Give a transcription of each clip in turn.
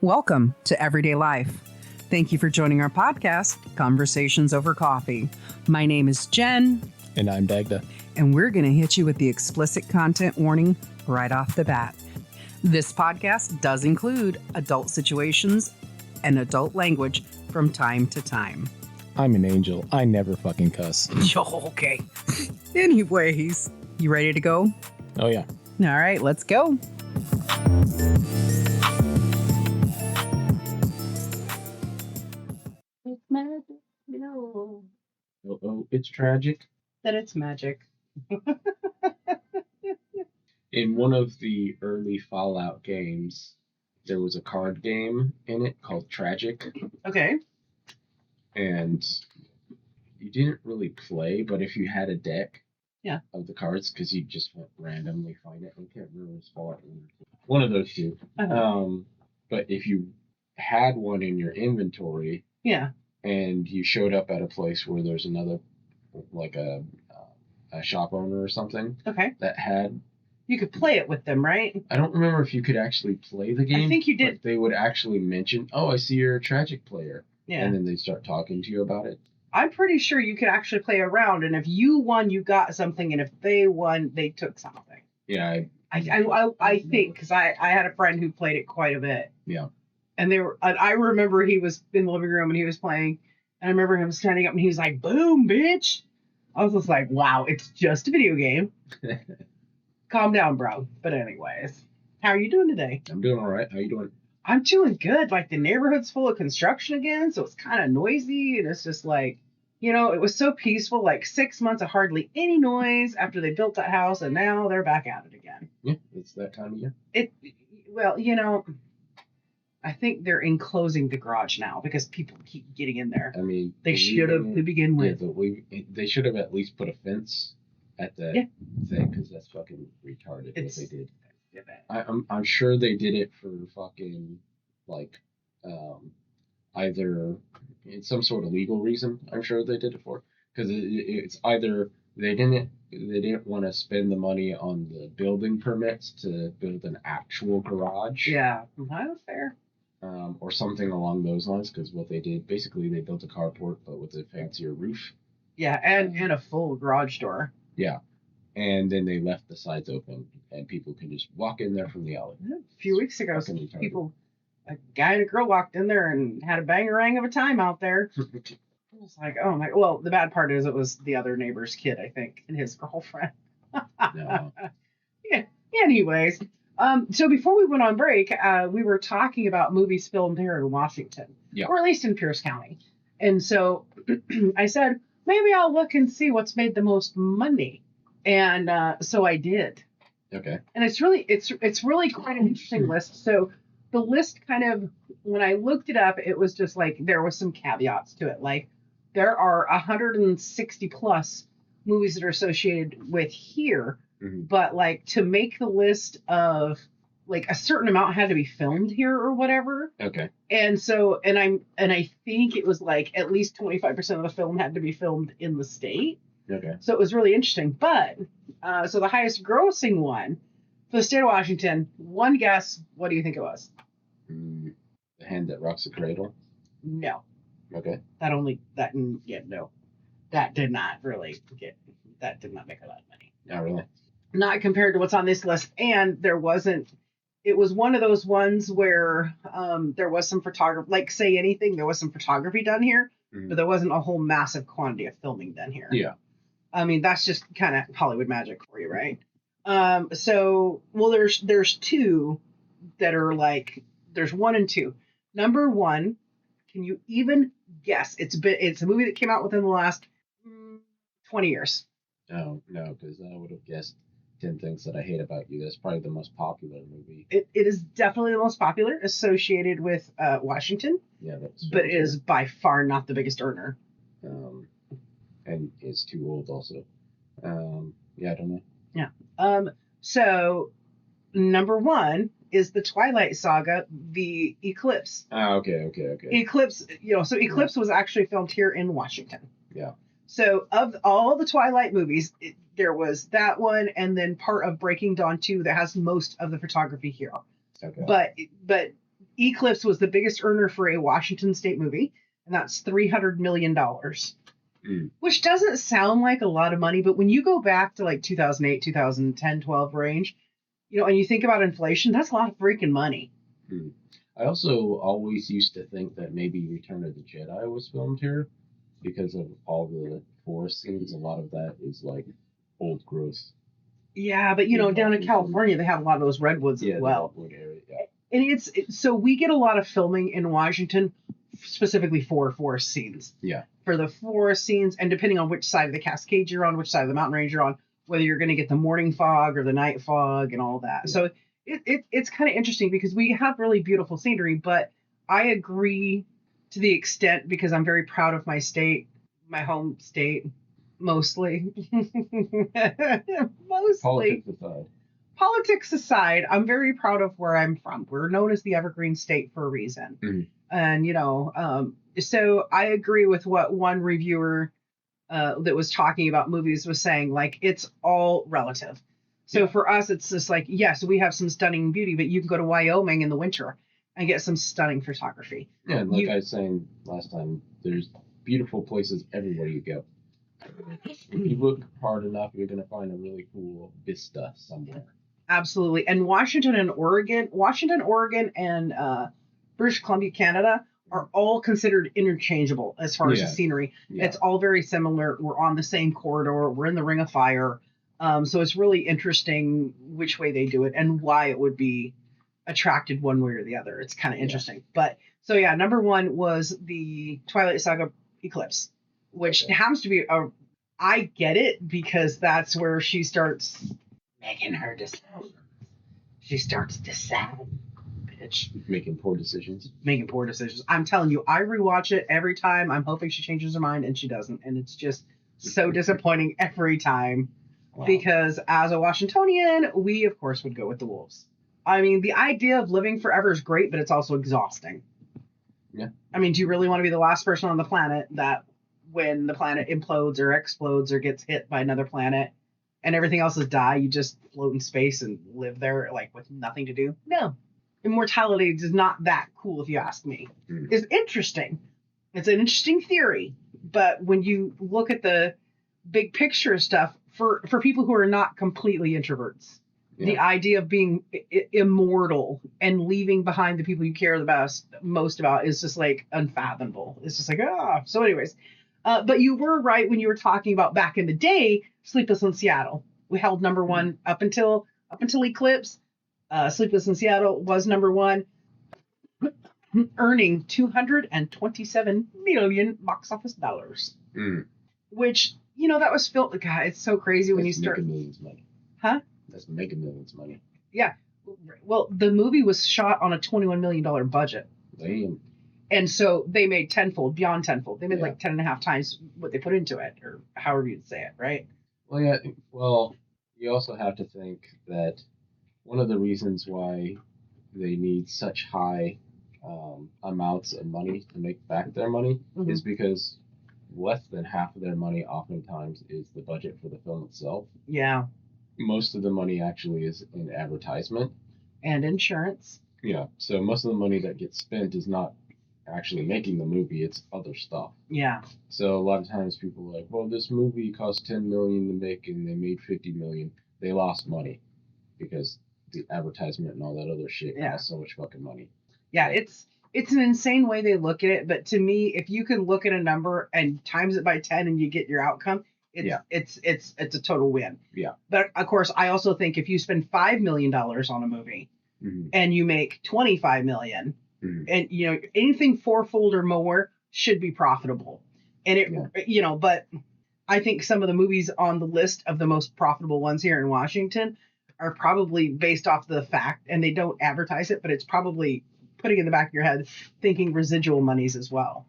Welcome to Everyday Life. Thank you for joining our podcast, Conversations Over Coffee. My name is Jen. And I'm Dagda. And we're going to hit you with the explicit content warning right off the bat. This podcast does include adult situations and adult language from time to time. I'm an angel. I never fucking cuss. Okay. Anyways, you ready to go? Oh, yeah. All right, let's go. It's magic, no. Oh, it's tragic. That it's magic. In one of the early Fallout games, there was a card game in it called Tragic, Okay. and you didn't really play, but if you had a deck Yeah. of the cards, because you just randomly find it, I can't remember if it was Fallout. One of those two. Uh-huh. But if you had one in your inventory, Yeah. and you showed up at a place where there's another, like a shop owner or something Okay. that had. You could play it with them, right? I don't remember if you could actually play the game. I think you did. But they would actually mention, "Oh, I see you're a Tragic player," Yeah. and then they start talking to you about it. I'm pretty sure you could actually play around, and if you won, you got something, and if they won, they took something. Yeah, I think, because I had a friend who played it quite a bit. Yeah. And I remember he was in the living room and he was playing, and I remember him standing up and he was like, "Boom, bitch." I was just like, wow, it's just a video game. Calm down, bro. But anyways, how are you doing today? I'm doing all right. How you doing? I'm doing good. Like, the neighborhood's full of construction again, so it's kind of noisy, and it's just like, it was so peaceful, like 6 months of hardly any noise after they built that house, and now they're back at it again. Yeah, it's that time of year. Well, I think they're enclosing the garage now because people keep getting in there. I mean, They should have to begin with. Yeah, but they should have at least put a fence at the thing, because that's fucking retarded what they did. I'm sure they did it for fucking like either it's some sort of legal reason. I'm sure they did it for, because it's either they didn't want to spend the money on the building permits to build an actual garage. Yeah, that was fair. Or something along those lines, because what they did, basically they built a carport but with a fancier roof. Yeah, and a full garage door. Yeah. And then they left the sides open, and people can just walk in there from the alley. A few weeks ago, a guy and a girl walked in there and had a bangerang of a time out there. It was like, oh my, well, the bad part is it was the other neighbor's kid, I think, and his girlfriend. No. Yeah. Anyways, so before we went on break, we were talking about movies filmed here in Washington, or at least in Pierce County. And so I said, maybe I'll look and see what's made the most money. And so I did. Okay. And it's really quite an interesting list. So the list kind of, when I looked it up, it was just like, there was some caveats to it. Like, there are 160 plus movies that are associated with here. Mm-hmm. But like, to make the list of like a certain amount had to be filmed here or whatever. Okay. And so, and I think it was like at least 25% of the film had to be filmed in the state. Okay. So it was really interesting. But, so the highest grossing one for the state of Washington, one guess, what do you think it was? The Hand That Rocks the Cradle? No. Okay. No. That did not make a lot of money. Not really. Not compared to what's on this list. And it was one of those ones where there was some photography, like Say Anything, there was some photography done here, but there wasn't a whole massive quantity of filming done here. Yeah. I mean, that's just kind of Hollywood magic for you, right? So, well, there's two that are like, there's 1 and 2. Number 1, can you even guess? It's a movie that came out within the last 20 years. Oh, no, because I would have guessed 10 Things That I Hate About You. That's probably the most popular movie. It is definitely the most popular, associated with Washington. Yeah, but it is by far not the biggest earner. And is too old also. Yeah, I don't know. Yeah. So number 1 is the Twilight Saga, the Eclipse. Ah, okay. Eclipse, so Eclipse was actually filmed here in Washington. Yeah. So of all the Twilight movies, there was that one, and then part of Breaking Dawn 2 that has most of the photography here. Okay. But Eclipse was the biggest earner for a Washington State movie, and that's $300 million. Which doesn't sound like a lot of money, but when you go back to like 2008, 2010, 12 range, and you think about inflation, that's a lot of freaking money. I also always used to think that maybe Return of the Jedi was filmed here because of all the forest scenes. A lot of that is like old growth. Yeah, but down in California, they have a lot of those redwoods as well. The redwood area, yeah. And so we get a lot of filming in Washington, specifically for forest scenes. Yeah. For the forest scenes, and depending on which side of the Cascades you're on, which side of the mountain range you're on, whether you're going to get the morning fog or the night fog and all that. Yeah. So it's kind of interesting because we have really beautiful scenery, but I agree to the extent because I'm very proud of my state, my home state, mostly. Mostly. Politics aside, I'm very proud of where I'm from. We're known as the Evergreen State for a reason. Mm-hmm. And, so I agree with what one reviewer that was talking about movies was saying, like, it's all relative. So for us, it's just like, yes, we have some stunning beauty, but you can go to Wyoming in the winter and get some stunning photography. Yeah, and like I was saying last time, there's beautiful places everywhere you go. If you look hard enough, you're going to find a really cool vista somewhere. Absolutely. And Washington, Oregon, and British Columbia, Canada are all considered interchangeable as far as the scenery. Yeah. It's all very similar. We're on the same corridor. We're in the Ring of Fire. So it's really interesting which way they do it and why it would be attracted one way or the other. It's kind of interesting. But so number one was the Twilight Saga Eclipse, which happens to be I get it because that's where she starts making her decisions. She starts deciding. Making poor decisions. I'm telling you, I rewatch it every time. I'm hoping she changes her mind, and she doesn't. And it's just so disappointing every time. Wow. Because as a Washingtonian, we, of course, would go with the Wolves. I mean, the idea of living forever is great, but it's also exhausting. Yeah. I mean, do you really want to be the last person on the planet that when the planet implodes or explodes or gets hit by another planet and everything else is die, you just float in space and live there like with nothing to do? No. Immortality is not that cool, if you ask me. It's interesting. It's an interesting theory. But when you look at the big picture stuff, for people who are not completely introverts, the idea of being immortal and leaving behind the people you care most about is just like unfathomable. It's just like, So anyways, but you were right when you were talking about back in the day, Sleepless in Seattle. We held number one up until Eclipse. Sleepless in Seattle was number one, earning $227 million box office dollars. Which, that was filmed. God, it's so crazy when you start. Mega Millions money. Huh? That's Mega Millions money. Yeah. Well, the movie was shot on a $21 million budget. Damn. And so they made beyond tenfold. They made like 10 and a half times what they put into it, or however you'd say it, right? Well, yeah. Well, you also have to think that one of the reasons why they need such high amounts of money to make back their money is because less than half of their money oftentimes is the budget for the film itself. Yeah. Most of the money actually is in advertisement. And insurance. Yeah. So most of the money that gets spent is not actually making the movie, it's other stuff. Yeah. So a lot of times people are like, well, this movie cost $10 million to make and they made $50 million. They lost money because the advertisement and all that other shit costs so much fucking money. Yeah, it's an insane way they look at it, but to me, if you can look at a number and times it by 10 and you get your outcome, it's a total win. Yeah. But of course, I also think if you spend $5 million on a movie and you make $25 million, and anything fourfold or more should be profitable. And but I think some of the movies on the list of the most profitable ones here in Washington are probably based off the fact, and they don't advertise it, but it's probably putting in the back of your head thinking residual monies as well.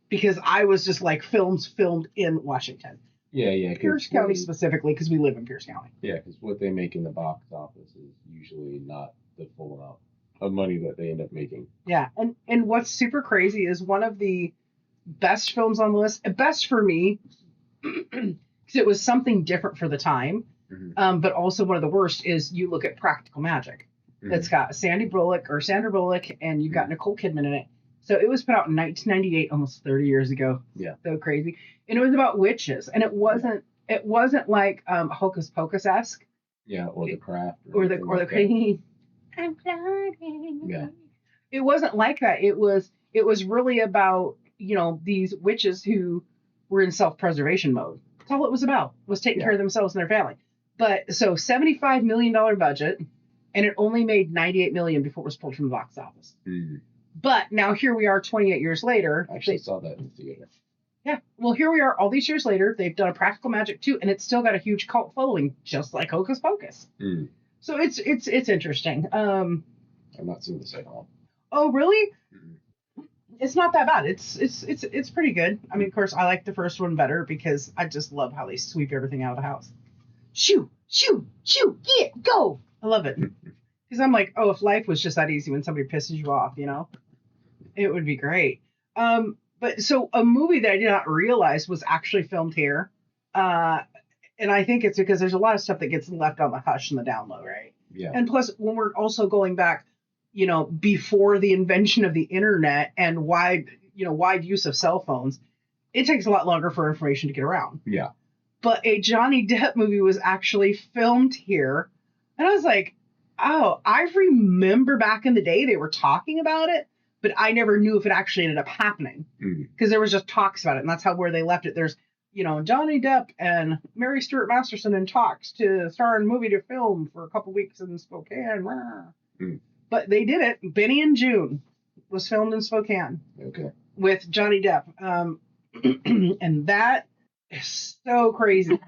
Because I was just like films filmed in Washington. Yeah. Pierce County specifically, because we live in Pierce County. Yeah, because what they make in the box office is usually not the full amount of money that they end up making. Yeah, and what's super crazy is one of the best films on the list, best for me, because it was something different for the time, but also one of the worst is you look at Practical Magic. That's got Sandra Bullock, and you've got Nicole Kidman in it. So it was put out in 1998, almost 30 years ago. Yeah. So crazy. And it was about witches, and it wasn't like Hocus Pocus-esque. Yeah, or The Craft. Or the crazy. I'm floating. Yeah. It wasn't like that. It was really about, these witches who were in self-preservation mode. That's all it was about, was taking care of themselves and their family. But so $75 million budget, and it only made $98 million before it was pulled from the box office. Mm. But now here we are 28 years later. I actually saw that in the theater. Yeah. Well, here we are all these years later. They've done a practical magic too, and it's still got a huge cult following, just like Hocus Pocus. Mm. So it's interesting. I've not seen this at all. Oh, really? Mm. It's not that bad. It's pretty good. I mean, of course, I like the first one better because I just love how they sweep everything out of the house. Shoo, shoo, shoo, get, go. I love it. Because I'm like, oh, if life was just that easy when somebody pisses you off, it would be great. But so a movie that I did not realize was actually filmed here. And I think it's because there's a lot of stuff that gets left on the hush and the down low, right? Yeah. And plus, when we're also going back, before the invention of the internet and wide use of cell phones, it takes a lot longer for information to get around. Yeah. But a Johnny Depp movie was actually filmed here. And I was like, oh, I remember back in the day they were talking about it, but I never knew if it actually ended up happening because there was just talks about it. And that's where they left it. There's, Johnny Depp and Mary Stuart Masterson in talks to star in a movie to film for a couple weeks in Spokane. But they did it. Benny Joon was filmed in Spokane. Okay. With Johnny Depp. And that is so crazy.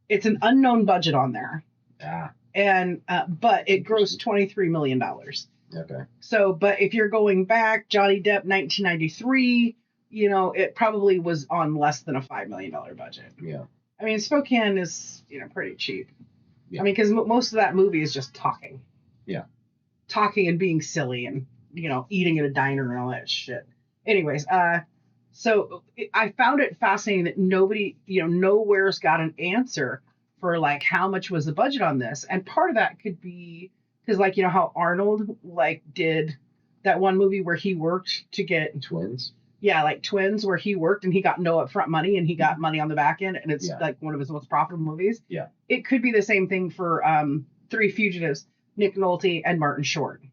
It's an unknown budget on there. Ah. And but it grossed $23 million. Okay. So, but if you're going back, Johnny Depp, 1993, it probably was on less than a $5 million budget. Yeah. I mean, Spokane is, pretty cheap. Yeah. I mean, because most of that movie is just talking. Yeah. Talking and being silly and, eating at a diner and all that shit. Anyways, so I found it fascinating that nobody, nowhere's got an answer for like how much was the budget on this. And part of that could be because like, how Arnold like did that one movie where he worked to get Twins. Yeah, like Twins, where he worked and he got no upfront money and he got money on the back end, and it's like one of his most profitable movies. Yeah. It could be the same thing for Three Fugitives, Nick Nolte and Martin Short.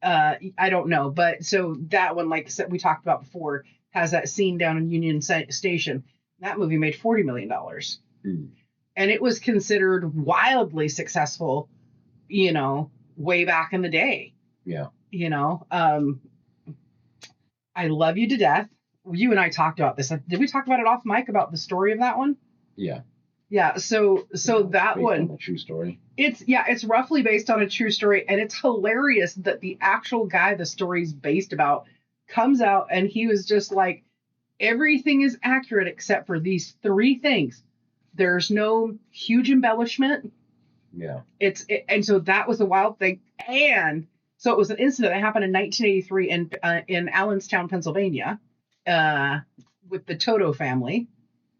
I don't know, but so that one, like we talked about before, has that scene down in Union Station. That movie made $40 million. And it was considered wildly successful, way back in the day. Yeah. I love you to death. You and I talked about this. Did we talk about it off mic about the story of that one? Yeah. Yeah. So that one, a true story. It's roughly based on a true story, and it's hilarious that the actual guy the story's based about comes out and he was just like, everything is accurate except for these three things. There's no huge embellishment. Yeah. And so that was the wild thing. And so it was an incident that happened in 1983 in Allenstown, Pennsylvania, with the Toto family,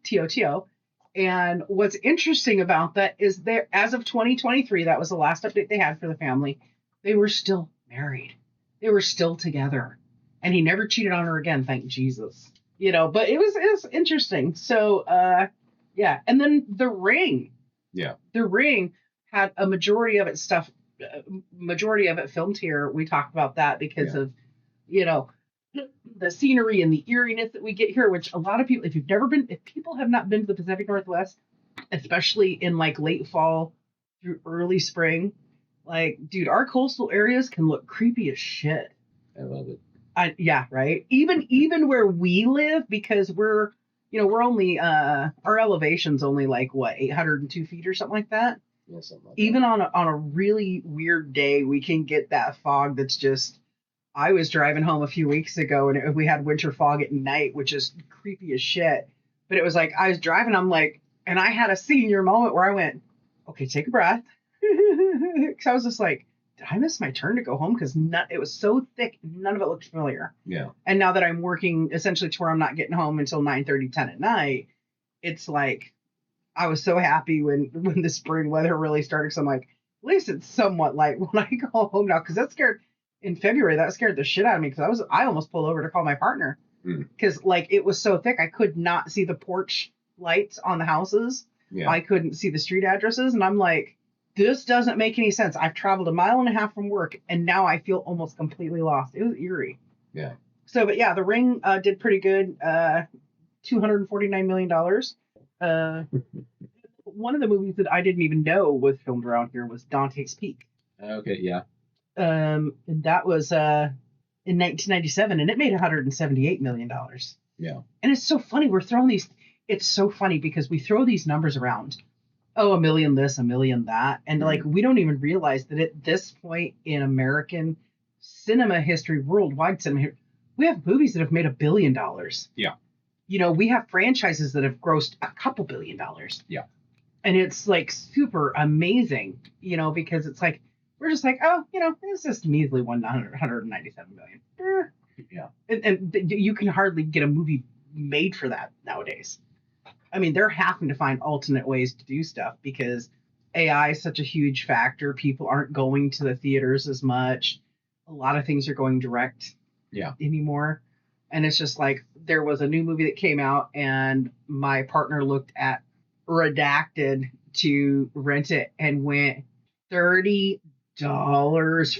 T-O-T-O. And what's interesting about that is as of 2023, that was the last update they had for the family, they were still married. They were still together. And he never cheated on her again, thank Jesus. But it was interesting. So, yeah. And then The Ring. Yeah. The Ring had a majority of it filmed here. We talked about that because of, the scenery and the eeriness that we get here, which a lot of people, if people have not been to the Pacific Northwest, especially in like late fall through early spring, like, dude, our coastal areas can look creepy as shit. I love it. Yeah, right. Even where we live, because we're only, our elevation's only like 802 feet or something like that. Yeah, something like Even on a really weird day, we can get that fog that's just. I was driving home a few weeks ago and we had winter fog at night, which is creepy as shit. But it was like, I was driving, I'm like, and I had a senior moment where I went, okay, take a breath. Because I was just like, did I miss my turn to go home? Because it was so thick, none of it looked familiar. Yeah. And now that I'm working essentially to where I'm not getting home until 9:30, 10 at night, it's like, I was so happy when the spring weather really started. So I'm like, least it's somewhat light when I go home now, because in February, that scared the shit out of me, because I almost pulled over to call my partner, because like it was so thick I could not see the porch lights on the houses. Yeah. I couldn't see the street addresses, and I'm like, this doesn't make any sense. I've traveled 1.5 miles from work, and now I feel almost completely lost. It was eerie. Yeah. So, but yeah, The Ring did pretty good. $249 million. One of the movies that I didn't even know was filmed around here was Dante's Peak. Okay, yeah. And that was in 1997, and it made $178 million. Yeah. And it's so funny. It's so funny because we throw these numbers around. Oh, 1 million this, 1 million that. And like, we don't even realize that at this point in American cinema history, worldwide cinema history, we have movies that have made $1 billion. Yeah. You know, we have franchises that have grossed a couple $1 billion. Yeah. And it's like super amazing, you know, because it's like, we're just like, oh, you know, it's just measly 197 million. Yeah. And you can hardly get a movie made for that nowadays. I mean, they're having to find alternate ways to do stuff because AI is such a huge factor. People aren't going to the theaters as much. A lot of things are going direct anymore. And it's just like, there was a new movie that came out, and my partner looked at Redacted to rent it and went $30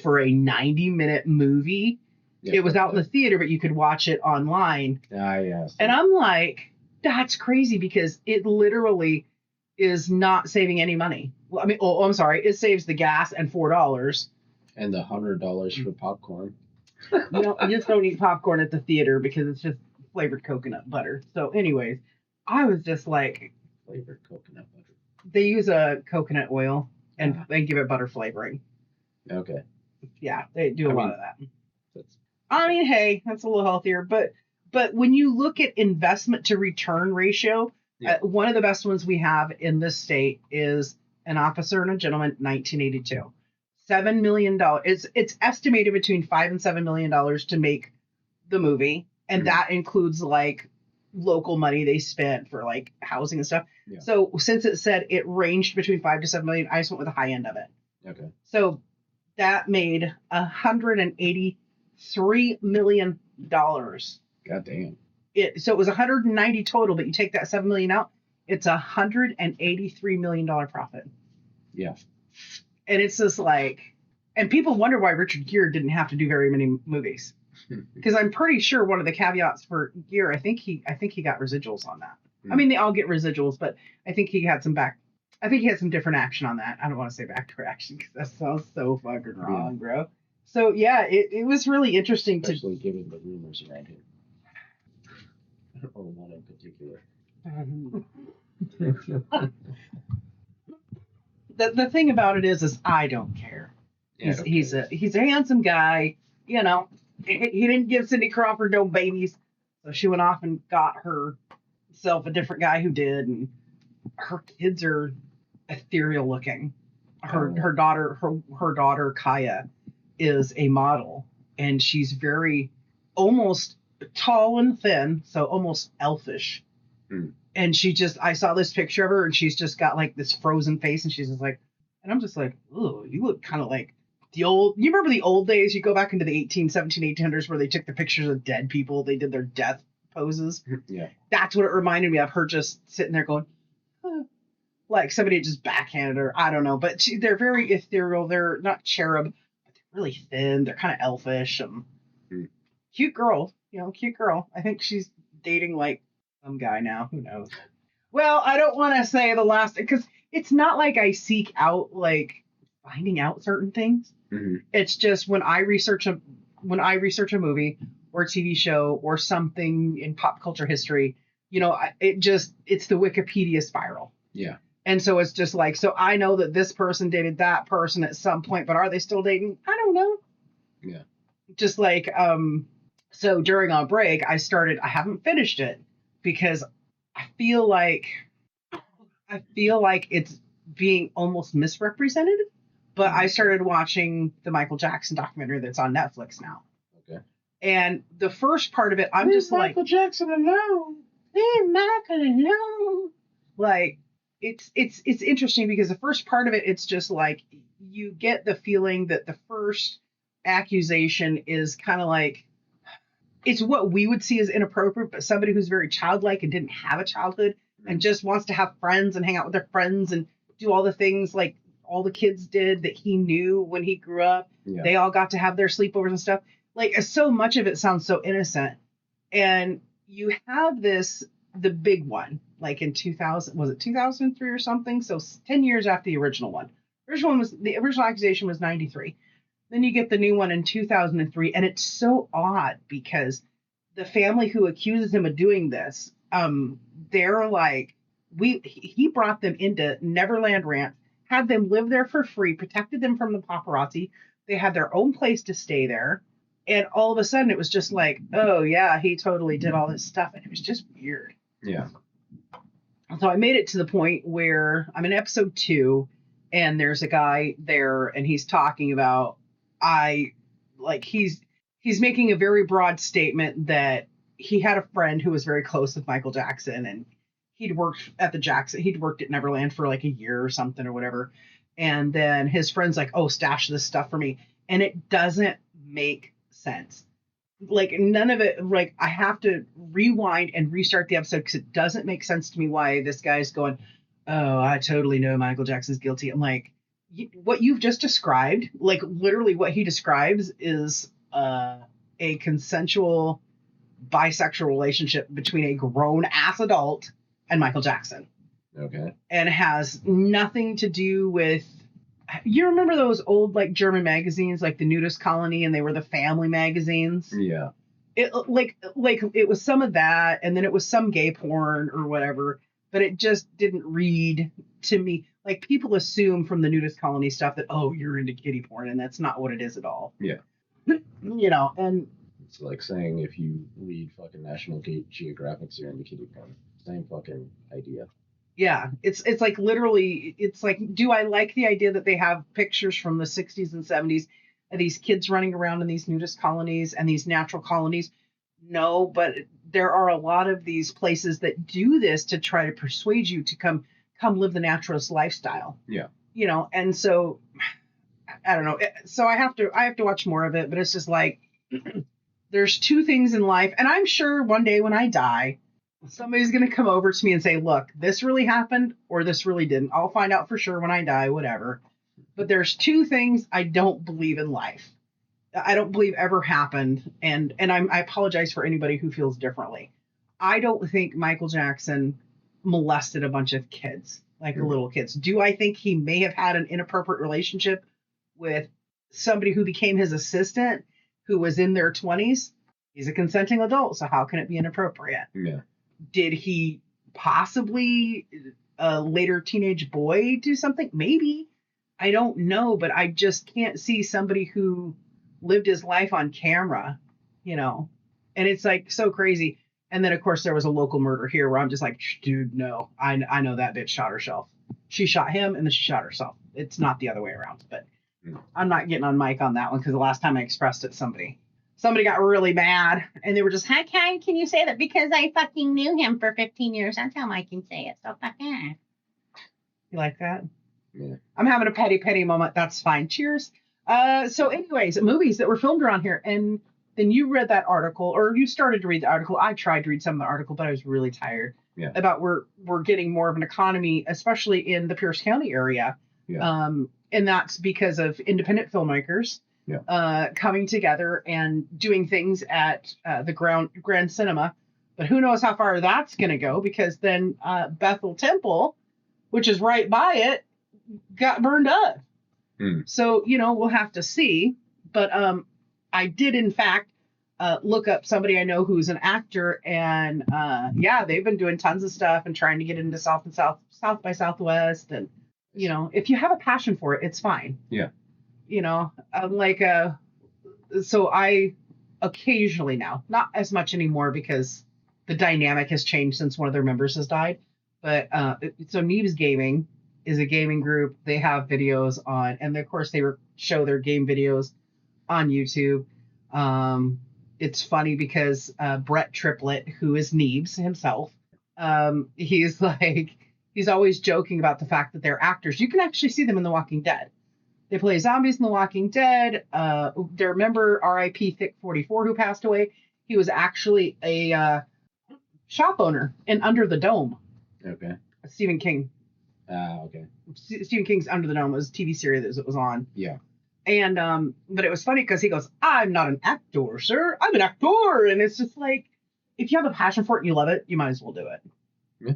for a 90-minute movie. Yeah, it was out in the theater, but you could watch it online. Yes. And I'm like, that's crazy, because it literally is not saving any money. Well, I mean, I'm sorry, it saves the gas and $4. And the $100 for popcorn. You just don't eat popcorn at the theater because it's just flavored coconut butter. So anyways, I was just like, Flavored coconut butter. they use a coconut oil and they give it butter flavoring. Okay. Yeah, they do a lot of that. That's... I mean, hey, that's a little healthier, but when you look at investment to return ratio, one of the best ones we have in this state is An Officer and a Gentleman, 1982. $7 million. It's estimated between $5 and $7 million to make the movie, and that includes like local money they spent for like housing and stuff. Yeah. So since it said it ranged between 5 to 7 million, I just went with the high end of it. Okay. So that made $183 million. God damn. So it was 190 total, but you take that 7 million out, it's $183 million profit. Yeah. And it's just like, and people wonder why Richard Gere didn't have to do very many movies, because I'm pretty sure one of the caveats for Gere, I think he got residuals on that. I mean, they all get residuals, but I think he had some different action on that. I don't want to say backdoor action because that sounds so fucking wrong, bro. So yeah, it was really interesting, especially given the rumors around him. Or one in particular. The thing about it is I don't care. Yeah, he's a handsome guy, you know. He didn't give Cindy Crawford no babies, so she went off and got herself a different guy who did, and her kids are ethereal looking. Her daughter Kaya is a model, and she's very almost tall and thin, so almost elfish. And I saw this picture of her, and she's just got like this frozen face, and she's just like, and I'm just like, oh, you look kind of like you remember the old days? You go back into the 1800s where they took the pictures of dead people, they did their death poses. Yeah. That's what it reminded me of, her just sitting there going, huh. Like somebody had just backhanded her. I don't know, but they're very ethereal. They're not cherub, but they're really thin. They're kind of elfish. Cute girl, cute girl. I think she's dating like some guy now. Who knows? Well, I don't want to say the last, because it's not like I seek out like finding out certain things. It's just when I research a movie or a TV show or something in pop culture history, it's the Wikipedia spiral. Yeah. And so it's just like, so I know that this person dated that person at some point, but are they still dating? I don't know. Yeah. Just like, so during our break, I haven't finished it because I feel like it's being almost misrepresented, but I started watching the Michael Jackson documentary that's on Netflix now. Okay. And the first part of it, I'm just like, Michael Jackson alone. Leave Michael alone. Like, it's interesting because the first part of it, it's just like, you get the feeling that the first accusation is kind of like, it's what we would see as inappropriate, but somebody who's very childlike and didn't have a childhood and just wants to have friends and hang out with their friends and do all the things like all the kids did that he knew when he grew up. Yeah. They all got to have their sleepovers and stuff. Like, so much of it sounds so innocent. And you have the big one, like in 2000, was it 2003 or something? So 10 years after the original one. The original accusation was 93. Then you get the new one in 2003, and it's so odd because the family who accuses him of doing this, they're like, he brought them into Neverland Ranch, had them live there for free, protected them from the paparazzi. They had their own place to stay there. And all of a sudden it was just like, oh yeah, he totally did all this stuff. And it was just weird. Yeah. So I made it to the point where I'm in episode 2 and there's a guy there and he's talking about, he's making a very broad statement that he had a friend who was very close with Michael Jackson and he'd worked at Neverland for like a year or something or whatever. And then his friend's like, oh, stash this stuff for me. And it doesn't make sense. Like, none of it, like, I have to rewind and restart the episode because it doesn't make sense to me why this guy's going, oh, I totally know Michael Jackson's guilty. I'm like, what you've just described, like literally what he describes is a consensual bisexual relationship between a grown ass adult and Michael Jackson. Okay. And has nothing to do with, you remember those old like German magazines, like the Nudist Colony, and they were the family magazines? Yeah. It like it was some of that, and then it was some gay porn or whatever, but it just didn't read to me. Like, people assume from the Nudist Colony stuff that, oh, you're into kiddie porn, and that's not what it is at all. Yeah. You know, and it's like saying if you read fucking National Geographic, you're into kiddie porn. Same fucking idea. yeah, it's like literally, it's like, do I like the idea that they have pictures from the 60s and 70s of these kids running around in these nudist colonies and these natural colonies? No, but there are a lot of these places that do this to try to persuade you to come live the naturalist lifestyle. Yeah. You know, and so I don't know. So I have to watch more of it, but it's just like there's two things in life, and I'm sure one day when I die, somebody's going to come over to me and say, look, this really happened or this really didn't. I'll find out for sure when I die, whatever. But there's two things I don't believe in life. I don't believe ever happened. And I apologize for anybody who feels differently. I don't think Michael Jackson molested a bunch of kids, like little kids. Do I think he may have had an inappropriate relationship with somebody who became his assistant who was in their 20s? He's a consenting adult, so how can it be inappropriate? Yeah. Did he possibly, a later teenage boy, do something? Maybe. I don't know, but I just can't see somebody who lived his life on camera, you know? And it's like so crazy. And then, of course, there was a local murder here where I'm just like, dude, no, I know that bitch shot herself. She shot him and then she shot herself. It's not the other way around. But I'm not getting on mic on that one because the last time I expressed it, somebody got really mad and they were just, How can you say that? Because I fucking knew him for 15 years. That's how I can say it. So fucking. you like that? Yeah. I'm having a petty moment. That's fine. Cheers. So anyways, movies that were filmed around here. And then you read that article, or you started to read the article. I tried to read some of the article, but I was really tired. Yeah. About we're getting more of an economy, especially in the Pierce County area. Yeah. And that's because of independent filmmakers coming together and doing things at the Grand Cinema. But who knows how far that's going to go, because then Bethel Temple, which is right by it, got burned up. So, we'll have to see. But I did, in fact, look up somebody I know who's an actor, and they've been doing tons of stuff and trying to get into South by Southwest. And, if you have a passion for it, it's fine. Yeah. So I occasionally now, not as much anymore because the dynamic has changed since one of their members has died. But so Neebs Gaming is a gaming group. They have videos on, and of course they show their game videos on YouTube. It's funny because Brett Triplett, who is Neebs himself, he's always joking about the fact that they're actors. You can actually see them in The Walking Dead. They play zombies in The Walking Dead. Their member R.I.P. Thick 44 who passed away. He was actually a shop owner in Under the Dome. Okay. Stephen King. Okay. Stephen King's Under the Dome was a TV series that was on. Yeah. And but it was funny because he goes, "I'm not an actor, sir. I'm an actor," and it's just like, if you have a passion for it and you love it, you might as well do it. Yeah.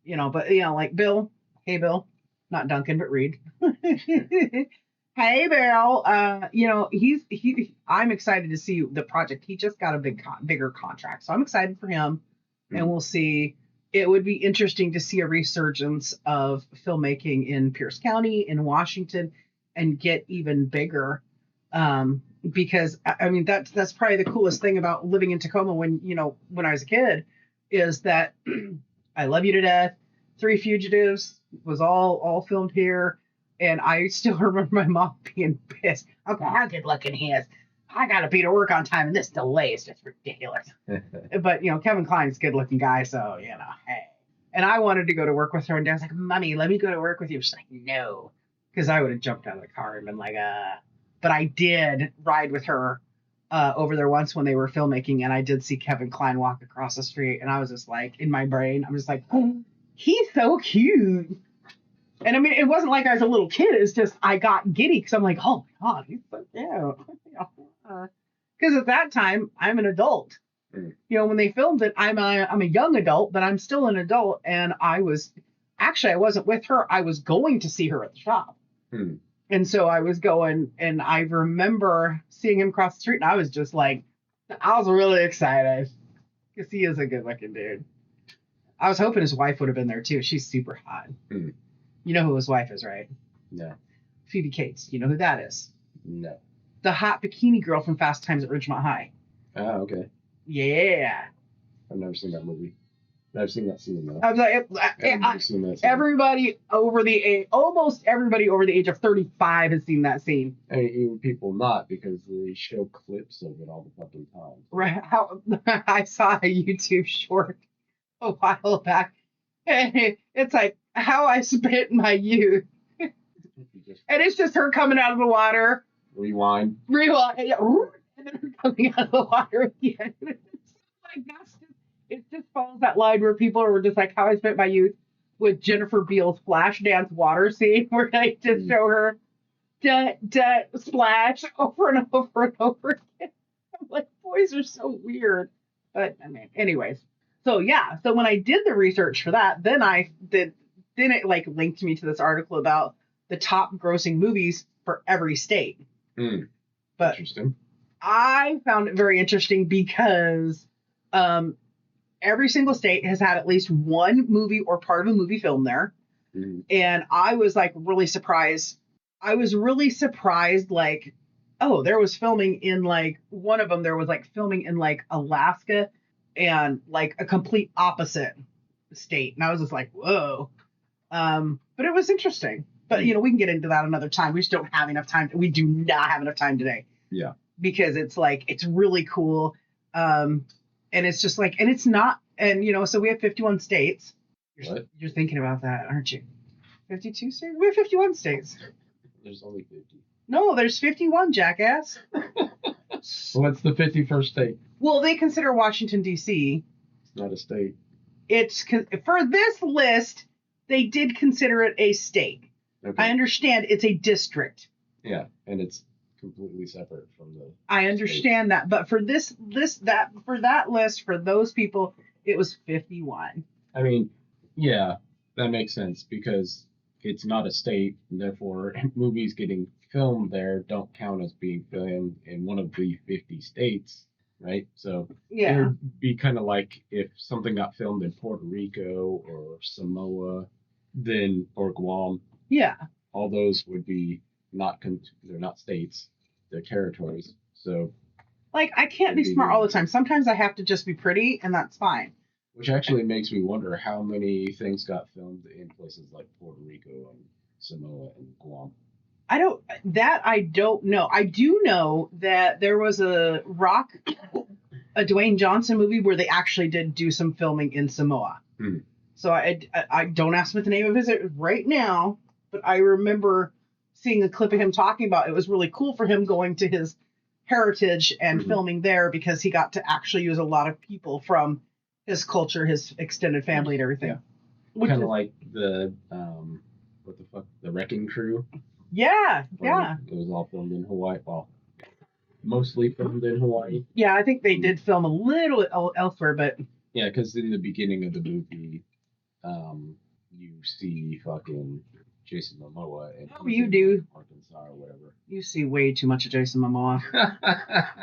You know, but you know, like Bill. Hey, Bill. Not Duncan, but Reed. Hey, Bill. You know, I'm excited to see the project. He just got a bigger contract, so I'm excited for him, and we'll see. It would be interesting to see a resurgence of filmmaking in Pierce County, in Washington, and get even bigger. Because I mean, that's probably the coolest thing about living in Tacoma when I was a kid, is that I Love You to Death, Three Fugitives was all filmed here. And I still remember my mom being pissed. Okay, how good looking he is. I got to be to work on time, and this delay is just ridiculous. But, Kevin Kline's a good looking guy, so, hey. And I wanted to go to work with her, and Dad's like, "Mommy, let me go to work with you." She's like, "No." Because I would have jumped out of the car and been like, But I did ride with her over there once when they were filmmaking, and I did see Kevin Kline walk across the street, and I was just like, in my brain, I'm just like, oh, he's so cute. And I mean, it wasn't like I was a little kid. It's just I got giddy because I'm like, oh my God, he's so cute. Because at that time, I'm an adult. When they filmed it, I'm a young adult, but I'm still an adult. And I wasn't with her. I was going to see her at the shop. And so I was going, and I remember seeing him cross the street, and I was just like, I was really excited because he is a good looking dude. I was hoping his wife would have been there too. She's super hot. You know who his wife is, right? No. Phoebe Cates. You know who that is? No. The hot bikini girl from Fast Times at Ridgemont High. Oh, okay. Yeah. I've never seen that movie. I've seen that scene though. I was like, everybody over the age, almost everybody over the age of 35 has seen that scene. I mean, even people not, because they show clips of it all the fucking time. Right? I saw a YouTube short a while back. It's like how I spent my youth, and it's just her coming out of the water. Rewind. Yeah, and then her coming out of the water again. It's like it just follows that line where people are just like, how I spent my youth with Jennifer Beals flash dance water scene, where they just show her splash over and over and over again. I'm like, boys are so weird. But I mean, anyways. So yeah, so when I did the research for that, then it like linked me to this article about the top grossing movies for every state. But interesting. I found it very interesting because every single state has had at least one movie or part of a movie filmed there. And I was like really surprised. I was really surprised, like, oh, there was filming in like one of them. There was like filming in like Alaska and like a complete opposite state. And I was just like, whoa. But it was interesting. But, we can get into that another time. We just don't have enough time. We do not have enough time today. Yeah. Because it's like, it's really cool. And it's just like, and it's not, and, so we have 51 states. You're thinking about that, aren't you? 52 states? We have 51 states. There's only 50. No, there's 51, jackass. What's the 51st state? Well, they consider Washington, D.C. It's not a state. It's for this list, they did consider it a state. Okay. I understand it's a district. Yeah, and it's completely separate from the. I understand that, but for that list, for those people, it was 51. I mean, yeah, that makes sense because it's not a state, and therefore movies getting filmed there don't count as being filmed in one of the 50 states, right? So yeah, it would be kind of like if something got filmed in Puerto Rico or Samoa, or Guam. Yeah, all those would be they're not states, they're territories. So, like, I can't be smart all the time. Sometimes I have to just be pretty, and that's fine. Which actually makes me wonder how many things got filmed in places like Puerto Rico and Samoa and Guam. I don't know. I do know that there was a Dwayne Johnson movie where they actually did do some filming in Samoa. So I don't ask me what the name of it is right now, but I remember seeing a clip of him talking about it was really cool for him going to his heritage and filming there because he got to actually use a lot of people from his culture, his extended family, and everything. Yeah. Kind of like the what the fuck, the Wrecking Crew. Yeah. It was all filmed in Hawaii. Well, mostly filmed in Hawaii. Yeah, I think they did film a little elsewhere, but yeah, because in the beginning of the movie, you see fucking Jason Momoa and you do. Arkansas or whatever. You see way too much of Jason Momoa.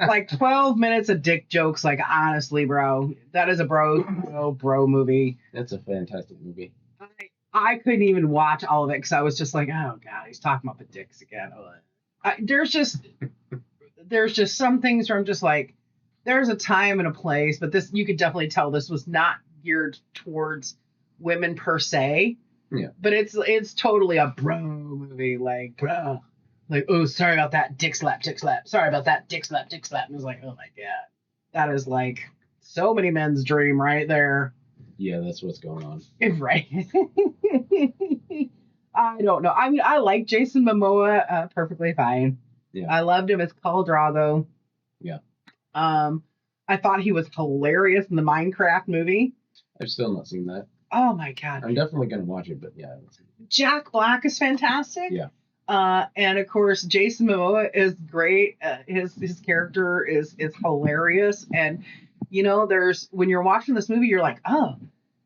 Like 12 minutes of dick jokes. Like, honestly, bro, that is a bro movie. That's a fantastic movie. I couldn't even watch all of it because I was just like, oh god, he's talking about the dicks again. There's just some things where I'm just like, there's a time and a place, but this, you could definitely tell this was not geared towards women per se. Yeah. But it's totally a bro movie, like, bro. Like, oh, sorry about that dick slap. Sorry about that dick slap. And it was like, oh my god. That is like so many men's dream right there. Yeah, that's what's going on. Right. I don't know. I mean, I like Jason Momoa perfectly fine. Yeah. I loved him as Khal Drago. Yeah. I thought he was hilarious in the Minecraft movie. I've still not seen that. Oh my god. I'm definitely gonna watch it, but yeah, I haven't seen it. Jack Black is fantastic. Yeah. And of course, Jason Momoa is great. His character is hilarious. And you know, when you're watching this movie, you're like, oh,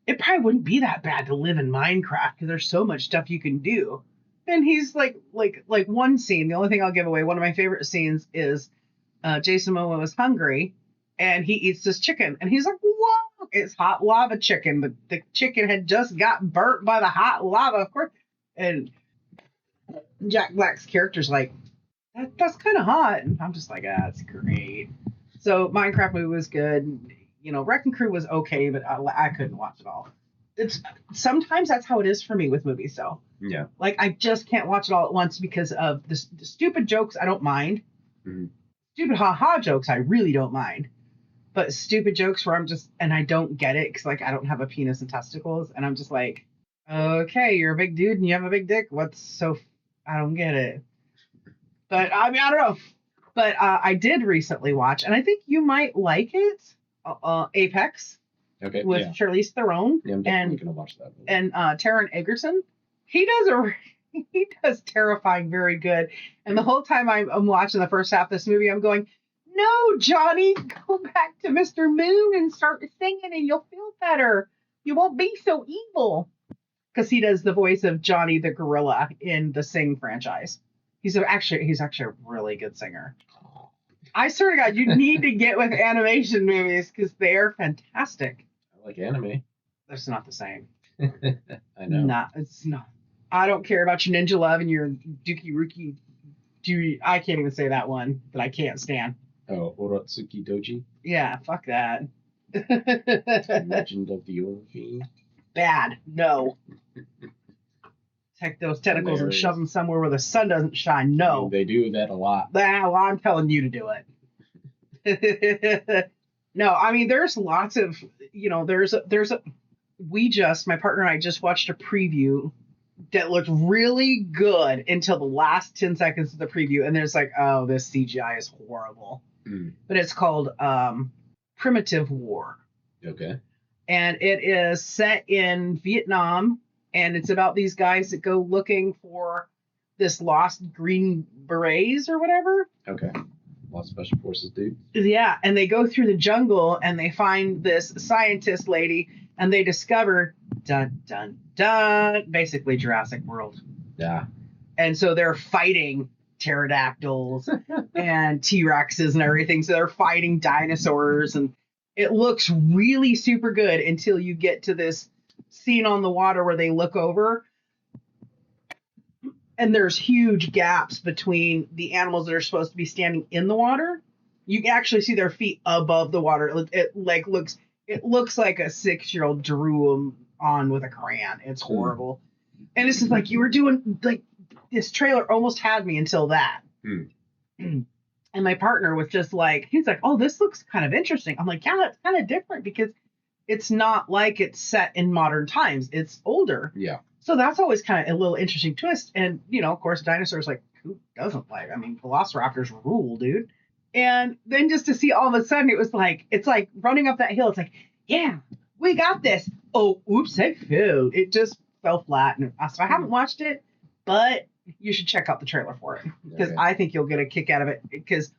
it probably wouldn't be that bad to live in Minecraft because there's so much stuff you can do. And he's like one scene. The only thing I'll give away, one of my favorite scenes is Jason Momoa is hungry and he eats this chicken and he's like, whoa, it's hot lava chicken. But the chicken had just got burnt by the hot lava, of course. And Jack Black's character's like, that's kind of hot. And I'm just like, that's great. So Minecraft movie was good. You know, Wrecking Crew was okay, but I couldn't watch it all. Sometimes that's how it is for me with movies. So yeah, like I just can't watch it all at once because of the stupid jokes. I don't mind. Mm-hmm. Stupid ha jokes I really don't mind. But stupid jokes where and I don't get it because like I don't have a penis and testicles, and I'm just like, okay, you're a big dude and you have a big dick. I don't get it. But I mean, I don't know. But I did recently watch, and I think you might like it. Apex. Okay. With yeah. Charlize Theron. Yeah, I'm definitely gonna watch that movie. And Taron Egerton. He does terrifying very good. And the whole time I'm watching the first half of this movie, I'm going, no, Johnny, go back to Mr. Moon and start singing, and you'll feel better. You won't be so evil. Because he does the voice of Johnny the Gorilla in the Sing franchise. He's actually a really good singer. I swear to God, you need to get with animation movies because they're fantastic. I like anime. It's not the same. I know. It's not. I don't care about your Ninja Love and your Dookie Rookie. I can't even say that one that I can't stand. Oh, Orotsuki Doji? Yeah, fuck that. Legend of the Orphan. Bad. No. Take those tentacles and shove them somewhere where the sun doesn't shine. No. I mean, they do that a lot. Well, I'm telling you to do it. No, I mean, there's lots of, my partner and I just watched a preview that looked really good until the last 10 seconds of the preview. And there's like, oh, this CGI is horrible. Mm. But it's called Primitive War. Okay. And it is set in Vietnam. And it's about these guys that go looking for this lost Green Berets or whatever. Okay. Lost Special Forces dude. Yeah. And they go through the jungle and they find this scientist lady and they discover, dun, dun, dun, basically Jurassic World. Yeah. And so they're fighting pterodactyls and T-Rexes and everything. So they're fighting dinosaurs. And it looks really super good until you get to this scene on the water where they look over and there's huge gaps between the animals that are supposed to be standing in the water. You can actually see their feet above the water. It looks like a 6-year-old drew them on with a crayon. It's horrible. And it's just like you were doing, like, this trailer almost had me until that. And my partner was just like, he's like, oh, this looks kind of interesting. I'm like, yeah, that's kind of different because it's not like it's set in modern times. It's older. Yeah. So that's always kind of a little interesting twist. And, of course, dinosaurs, like, who doesn't like? I mean, velociraptors rule, dude. And then just to see all of a sudden, it's like running up that hill. It's like, yeah, we got this. Oh, oops, I fell. It just fell flat. And so I haven't watched it, but you should check out the trailer for it because I think you'll get a kick out of it. Because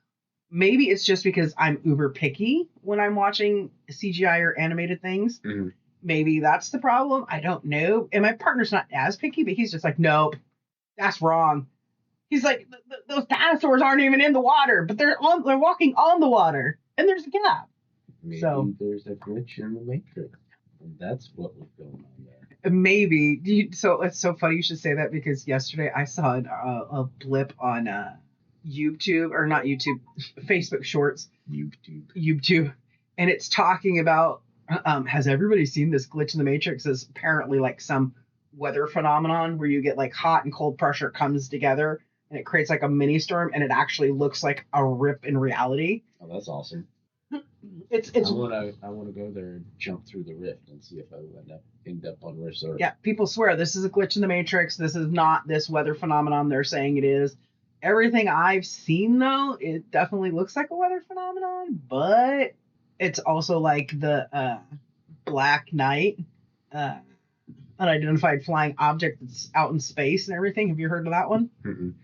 maybe it's just because I'm uber picky when I'm watching CGI or animated things. Mm-hmm. Maybe that's the problem. I don't know. And my partner's not as picky, but he's just like, nope, that's wrong. He's like, those dinosaurs aren't even in the water, but they're walking on the water, and there's a gap. Maybe so there's a glitch in the matrix, and that's what was going on there. Maybe. So it's so funny you should say that because yesterday I saw a blip on YouTube, or not YouTube, Facebook Shorts. YouTube. And it's talking about, has everybody seen this glitch in the matrix? It's apparently like some weather phenomenon where you get like hot and cold pressure comes together and it creates like a mini storm, and it actually looks like a rip in reality. Oh, that's awesome. It's I want to go there and jump through the rift and see if I end up on resurgence. Yeah, people swear this is a glitch in the matrix. This is not this weather phenomenon they're saying it is. Everything I've seen though, it definitely looks like a weather phenomenon, but it's also like the Black Knight, unidentified flying object that's out in space and everything. Have you heard of that one? Mm-mm.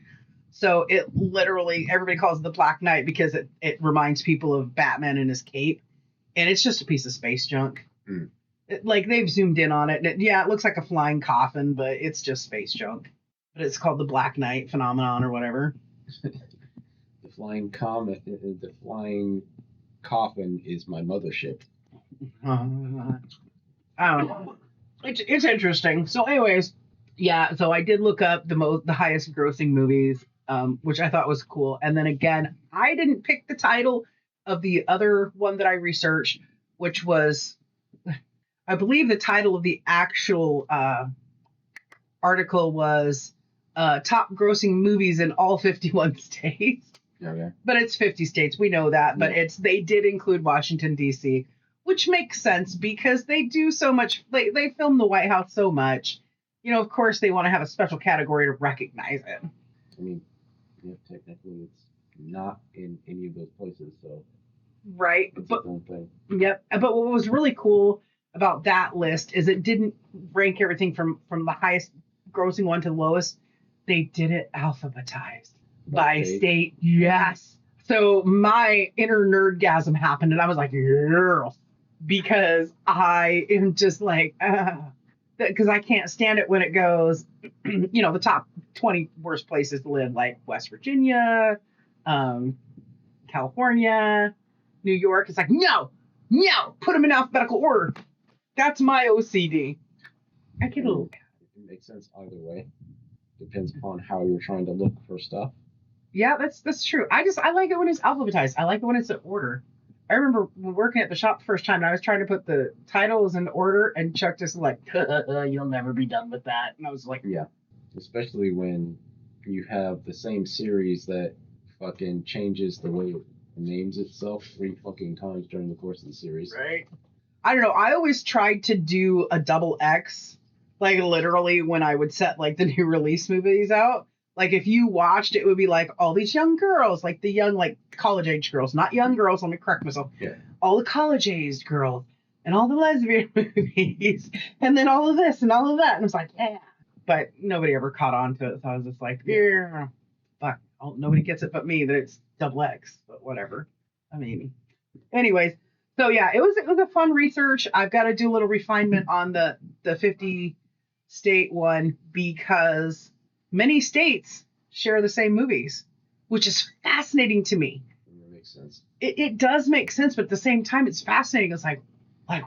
So it literally, everybody calls it the Black Knight because it reminds people of Batman and his cape. And it's just a piece of space junk. Mm. Like they've zoomed in on it. And it looks like a flying coffin, but it's just space junk. But it's called the Black Knight phenomenon or whatever. The flying comet, the flying coffin is my mothership. I don't know. It's interesting. So anyways, yeah, so I did look up the highest grossing movies, which I thought was cool. And then again, I didn't pick the title of the other one that I researched, which was, I believe the title of the actual article was top grossing movies in all 51 states. Okay. But it's 50 states. We know that. But they did include Washington, D.C., which makes sense because they do so much. They film the White House so much. Of course, they want to have a special category to recognize it. I mean, technically, it's not in any of those places, so. Right. It's But its own thing. Yep. But what was really cool about that list is it didn't rank everything from the highest grossing one to the lowest. They did it alphabetized by state. Yes. So my inner nerdgasm happened, and I was like, yeah, because I am just like, because I can't stand it when it goes, the top 20 worst places to live, like West Virginia, California, New York. It's like, no, put them in alphabetical order. That's my OCD. I get a little. It makes sense either way. Depends upon how you're trying to look for stuff. Yeah, that's true. I like it when it's alphabetized. I like it when it's in order. I remember working at the shop the first time, and I was trying to put the titles in order, and Chuck just like, you'll never be done with that. And I was like, yeah. Especially when you have the same series that fucking changes the way it names itself 3 fucking times during the course of the series. Right. I don't know. I always tried to do a double X, like literally when I would set like the new release movies out. Like if you watched, it would be like all these young girls, like the young, like college age girls, not young girls. Let me correct myself. Yeah. All the college aged girls and all the lesbian movies and then all of this and all of that. And it's like, yeah. But nobody ever caught on to it. So I was just like, yeah, fuck. Nobody gets it but me that it's double X, but whatever. I mean, anyways. So yeah, it was a fun research. I've got to do a little refinement on the 50 state one because many states share the same movies, which is fascinating to me. That makes sense. It does make sense, but at the same time, it's fascinating. It's like,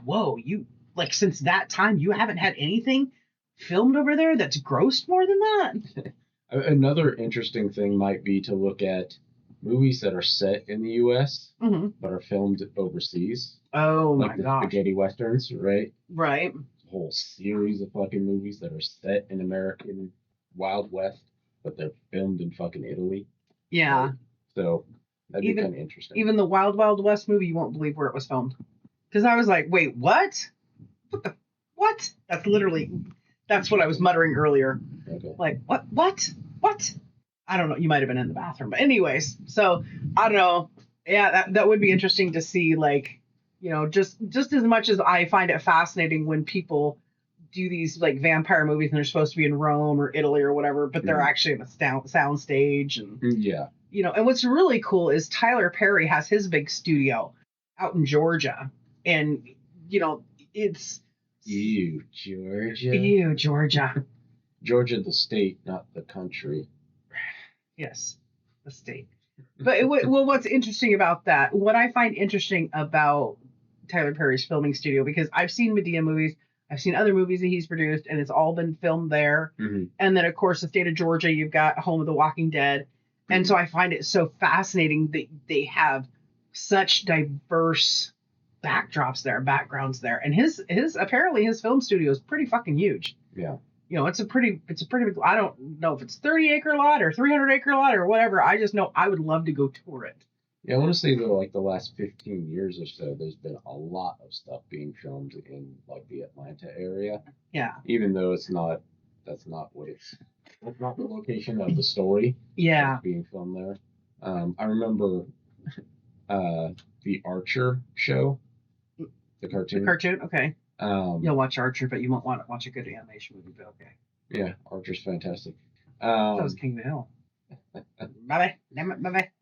whoa, you like since that time you haven't had anything filmed over there that's grossed more than that. Another interesting thing might be to look at movies that are set in the U.S. But are filmed overseas. Oh like my the gosh. spaghetti westerns, right? Right. A whole series of fucking movies that are set in American Wild West, but they're filmed in fucking Italy. Yeah. Right? So that'd be kind of interesting. Even the Wild Wild West movie, you won't believe where it was filmed. Because I was like, wait, what? What? That's literally That's what I was muttering earlier. Okay. Like, what? I don't know. You might have been in the bathroom. But anyways, so I don't know. Yeah, that would be interesting to see, like, just as much as I find it fascinating when people do these like vampire movies and they're supposed to be in Rome or Italy or whatever, but they're actually in a sound stage. And Yeah. and what's really cool is Tyler Perry has his big studio out in Georgia. And it's Ew, Georgia. ew, Georgia. Georgia, the state, not the country. Yes, the state. But what's interesting about that, what I find interesting about Tyler Perry's filming studio, because I've seen Medea movies, I've seen other movies that he's produced, and it's all been filmed there. Mm-hmm. And then, of course, the state of Georgia, you've got Home of the Walking Dead. Mm-hmm. And so I find it so fascinating that they have such diverse backdrops there, backgrounds there. And his apparently his film studio is pretty fucking huge. Yeah. It's a pretty big, I don't know if it's 30-acre lot or 300-acre lot or whatever. I just know I would love to go tour it. Yeah, I want to say that like the last 15 years or so, there's been a lot of stuff being filmed in like the Atlanta area. Yeah. Even though that's not the location of the story. Yeah. Being filmed there. I remember the Archer show, the cartoon. The cartoon, okay. You'll watch Archer, but you won't want to watch a good animation movie, but okay. Yeah, Archer's fantastic. That was King of the Hill. Bye-bye.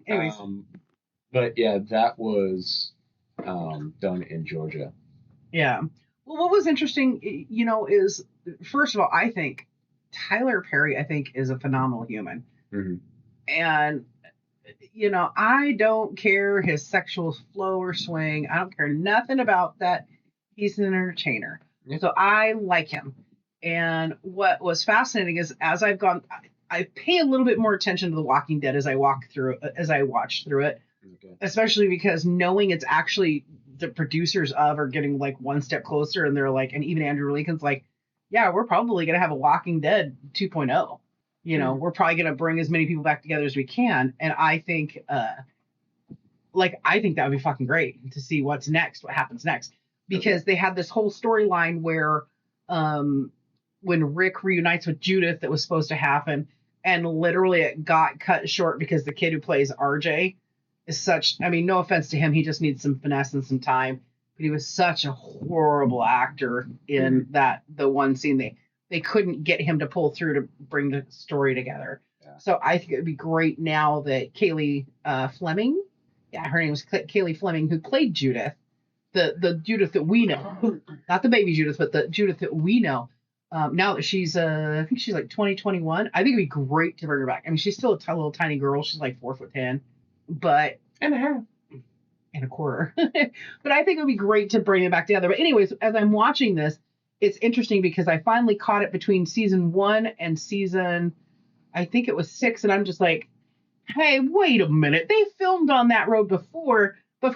Anyways. But yeah, that was done in Georgia. Yeah. Well, what was interesting, is, first of all, I think Tyler Perry, is a phenomenal human. Mm-hmm. And, I don't care his sexual flow or swing. I don't care nothing about that. He's an entertainer. Yeah. So I like him. And what was fascinating is as I've gone, I pay a little bit more attention to The Walking Dead as I watch through it. Okay. Especially because knowing it's actually the producers of are getting like one step closer, and they're like, and even Andrew Lincoln's like, yeah, we're probably going to have a Walking Dead 2.0. We're probably going to bring as many people back together as we can. And I think, I think that would be fucking great to see what happens next. Because they had this whole storyline where when Rick reunites with Judith, that was supposed to happen. And literally it got cut short because the kid who plays RJ is no offense to him, he just needs some finesse and some time. But he was such a horrible actor in the one scene. They couldn't get him to pull through to bring the story together. Yeah. So I think it would be great now that Kaylee Fleming, her name was Kaylee Fleming, who played Judith, the Judith that we know, not the baby Judith, but the Judith that we know. Now that she's, I think she's like 2021, I think it'd be great to bring her back. I mean, she's still a little tiny girl. She's like 4'10", but and a quarter. But I think it would be great to bring it back together. But anyways, as I'm watching this, it's interesting because I finally caught it between season 1 and season, I think it was 6, and I'm just like, hey, wait a minute. They filmed on that road before, but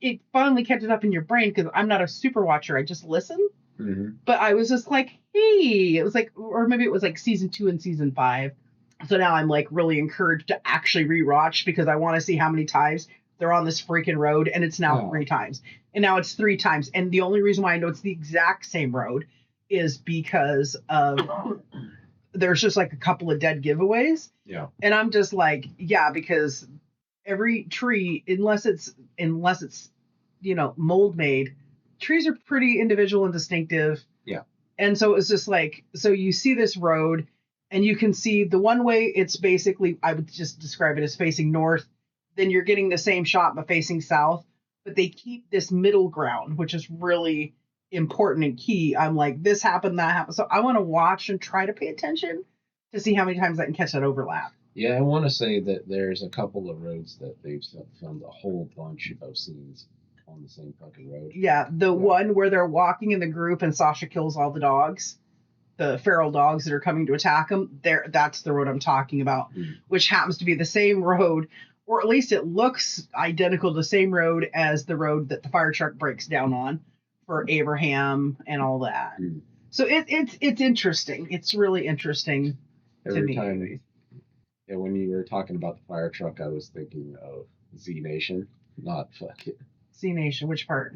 it finally catches up in your brain because I'm not a super watcher. I just listen. Mm-hmm. But I was just like, hey, it was like, or maybe it was like season 2 and season 5. So now I'm like really encouraged to actually rewatch because I want to see how many times they're on this freaking road, and it's now 3 times. And now it's 3 times. And the only reason why I know it's the exact same road is because of there's just like a couple of dead giveaways. Yeah. And I'm just like, yeah, because every tree, unless it's mold made, trees are pretty individual and distinctive. Yeah. And so it's just like, so you see this road and you can see the one way it's basically, I would just describe it as facing north. Then you're getting the same shot, but facing south. But they keep this middle ground, which is really important and key. I'm like, this happened, that happened. So I want to watch and try to pay attention to see how many times I can catch that overlap. Yeah, I want to say that there's a couple of roads that they've filmed a whole bunch of scenes on the same fucking road. Yeah, the one where they're walking in the group and Sasha kills all the dogs, the feral dogs that are coming to attack them. That's the road I'm talking about, which happens to be the same road, or at least it looks identical to the same road as the road that the fire truck breaks down on for Abraham and all that. So it's interesting. It's really interesting to me. Time, yeah, when you were talking about the fire truck, I was thinking of Z Nation, not fuck it. Z Nation, which part?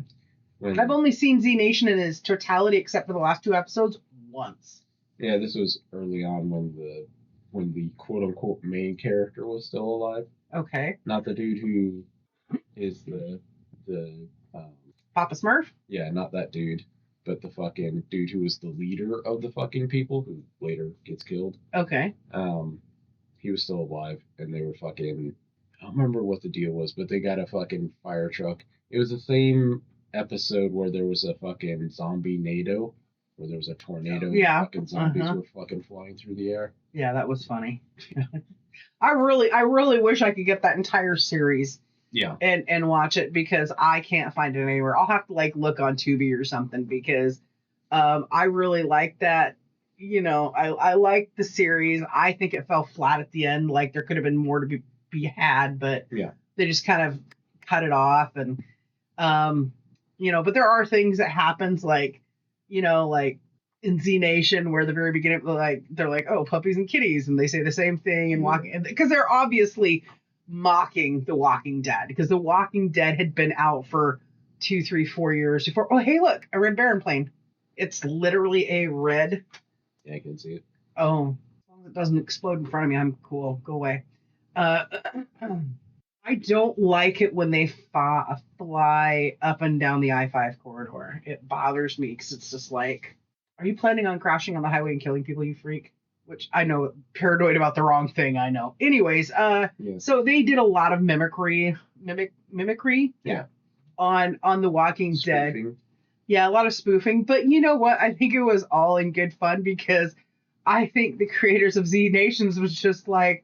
I've only seen Z Nation in its totality, except for the last 2 episodes, once. Yeah, this was early on when the quote unquote main character was still alive. Okay. Not the dude who is the Papa Smurf? yeah, not that dude, but the fucking dude who was the leader of the fucking people who later gets killed. Okay. He was still alive, and they were fucking. I don't remember what the deal was, but they got a fucking fire truck. It was the same episode where there was a fucking zombie nado, where there was a tornado and Yeah. fucking zombies Uh-huh. were fucking flying through the air. Yeah, that was funny. I really wish I could get that entire series Yeah. and watch it because I can't find it anywhere. I'll have to like look on Tubi or something because I really like that. You know, I like the series. I think it fell flat at the end. Like there could have been more to be had, but Yeah. they just kind of cut it off. And you know, but there are things that happens like, you know, like in Z Nation where the very beginning, like they're like, oh, puppies and kitties, and they say the same thing and walking because they're obviously mocking The Walking Dead because The Walking Dead had been out for 2, 3, 4 years before. Oh, hey, look, a red Baron plane. It's literally a red. Yeah, I can see it. Oh, as long as it doesn't explode in front of me, I'm cool. Go away. I don't like it when they fly up and down the I-5 corridor. It bothers me because it's just like, are you planning on crashing on the highway and killing people, you freak? Which I know, paranoid about the wrong thing, I know. Anyways, Yeah. so they did a lot of mimicry. Yeah. On The Walking Dead. Spoofing. Yeah, a lot of spoofing. But you know what? I think it was all in good fun because I think the creators of Z Nations was just like,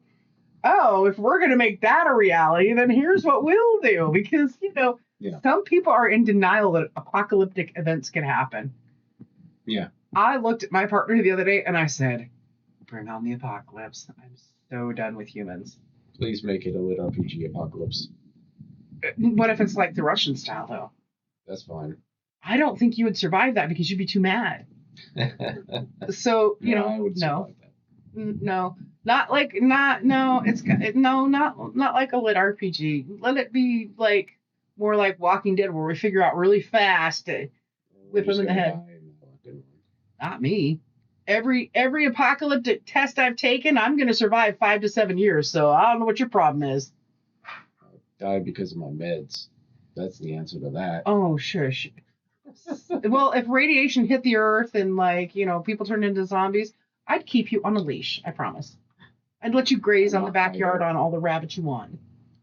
oh, if we're going to make that a reality, then here's what we'll do. Because, you know, Yeah. some people are in denial that apocalyptic events can happen. Yeah. I looked at my partner the other day and I said, bring on the apocalypse. I'm so done with humans. Please make it a lit RPG apocalypse. What if it's like the Russian style, though? That's fine. I don't think you would survive that because you'd be too mad. So, you know, I would no. survive that. No, not like not like a lit RPG. Let it be like more like Walking Dead, where we figure out really fast to whip We're just them in the gonna head. die in the fucking- Not me. Every apocalyptic test I've taken, I'm gonna survive 5 to 7 years. So I don't know what your problem is. Die because of my meds. That's the answer to that. Oh, shush. Well, if radiation hit the earth and like you know people turned into zombies, I'd keep you on a leash. I promise. I'd let you graze on the backyard on all the rabbits you want.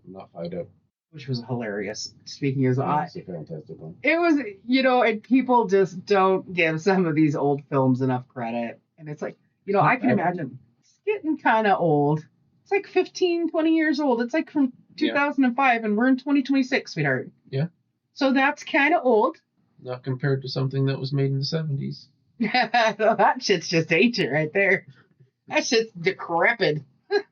I'm not fired up. Which was hilarious. Speaking as That's a fantastic one. it was, you know, and people just don't give some of these old films enough credit. And it's like, you know, I can imagine it's getting kind of old. It's like 15, 20 years old. It's like from 2005 and we're in 2026, sweetheart. Yeah. So that's kind of old. Not compared to something that was made in the 70s. That shit's just ancient right there. That shit's decrepit.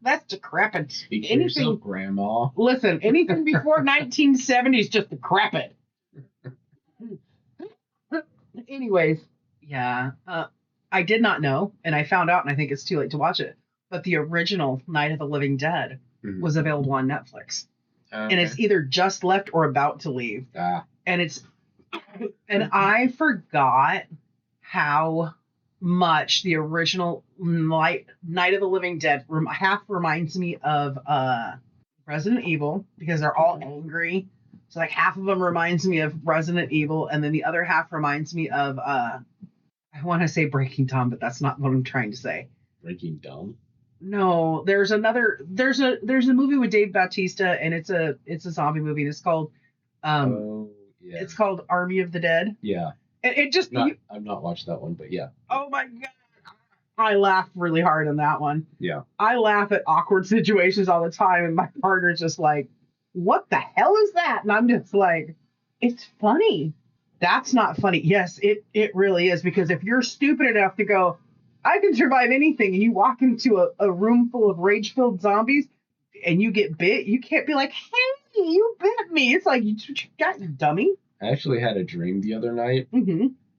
That's decrepit. Speak for yourself, Grandma. Listen, anything before 1970 is just decrepit. Anyways, yeah. I did not know, and I found out, and I think it's too late to watch it, but the original Night of the Living Dead was available on Netflix. And it's either just left or about to leave. And I forgot how much the original Night of the Living Dead half reminds me of Resident Evil because they're all angry. So like half of them reminds me of Resident Evil, and then the other half reminds me of I want to say Breaking Dawn, but that's not what I'm trying to say. Breaking Dawn? No, there's a movie with Dave Bautista, and it's a zombie movie, and it's called it's called Army of the Dead. Yeah. It just I've not watched that one, but yeah. Oh my god. I laugh really hard on that one. Yeah. I laugh at awkward situations all the time, and my partner's just like, what the hell is that? And I'm just like, it's funny. That's not funny. Yes, it really is, because if you're stupid enough to go, I can survive anything, and you walk into a room full of rage-filled zombies and you get bit, you can't be like, hey, you bit me. It's like, you got you dummy. I actually had a dream the other night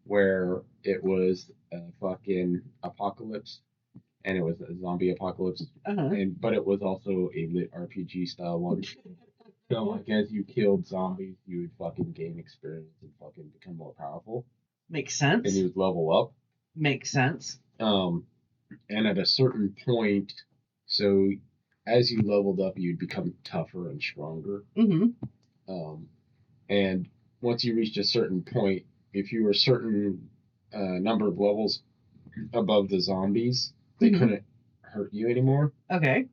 where it was a fucking apocalypse, and it was a zombie apocalypse, but it was also a lit RPG style one. So like as you killed zombies, you would fucking gain experience and fucking become more powerful. Makes sense. And you would level up. Makes sense. And at a certain point, so as you leveled up, you'd become tougher and stronger. Mm-hmm. And once you reached a certain point, if you were a certain number of levels above the zombies, they couldn't hurt you anymore. Okay.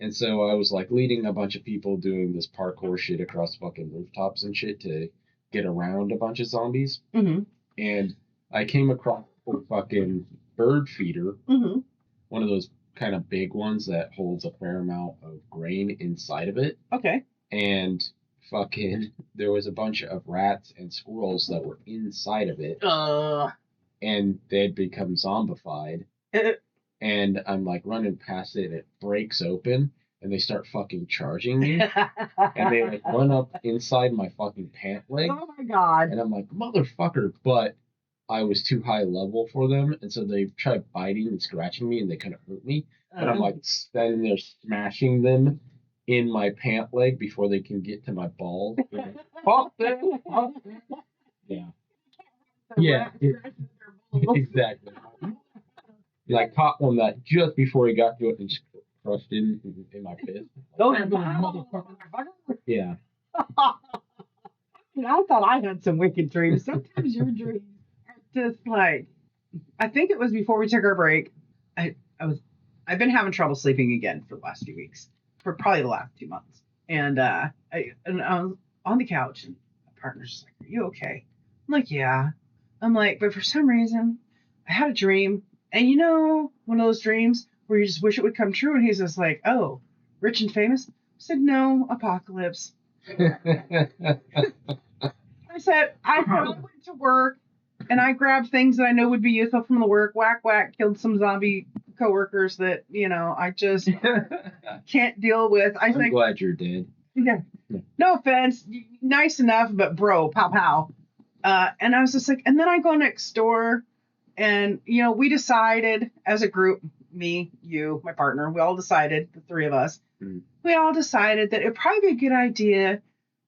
And so I was like leading a bunch of people doing this parkour shit across fucking rooftops and shit to get around a bunch of zombies. Mm-hmm. And I came across a fucking bird feeder, Mm-hmm. one of those kind of big ones that holds a fair amount of grain inside of it. Okay. And fucking there was a bunch of rats and squirrels that were inside of it. And they'd become zombified. And I'm like running past it and it breaks open and they start fucking charging me. And they like run up inside my fucking pant leg. Oh my god. And I'm like, motherfucker, but I was too high level for them, and so they tried biting and scratching me and they couldn't hurt me. But I'm like standing there smashing them in my pant leg before they can get to my balls. Fuck them! Fuck them. Yeah. Yeah. Exactly. And I caught one that just before he got to it and just crushed it in my fist. Those motherfuckers. Yeah. I thought I had some wicked dreams. Sometimes your dreams are just like, I think it was before we took our break. I've been having trouble sleeping again for the last few weeks, for probably the last 2 months. And I was on the couch and my partner's just like, "Are you okay?" I'm like, "Yeah." I'm like, "But for some reason, I had a dream, and one of those dreams where you just wish it would come true." And he's just like, "Oh, rich and famous?" I said, "No, apocalypse." I said, I went to work and I grabbed things that I know would be useful from the work, whack, whack, killed some zombie coworkers that, I just can't deal with. I'm glad you're dead. Yeah. No offense. Nice enough, but bro, pow, pow. And I was just like, and then I go next door and, we decided as a group, me, you, my partner, we all decided, the three of us, we all decided that it'd probably be a good idea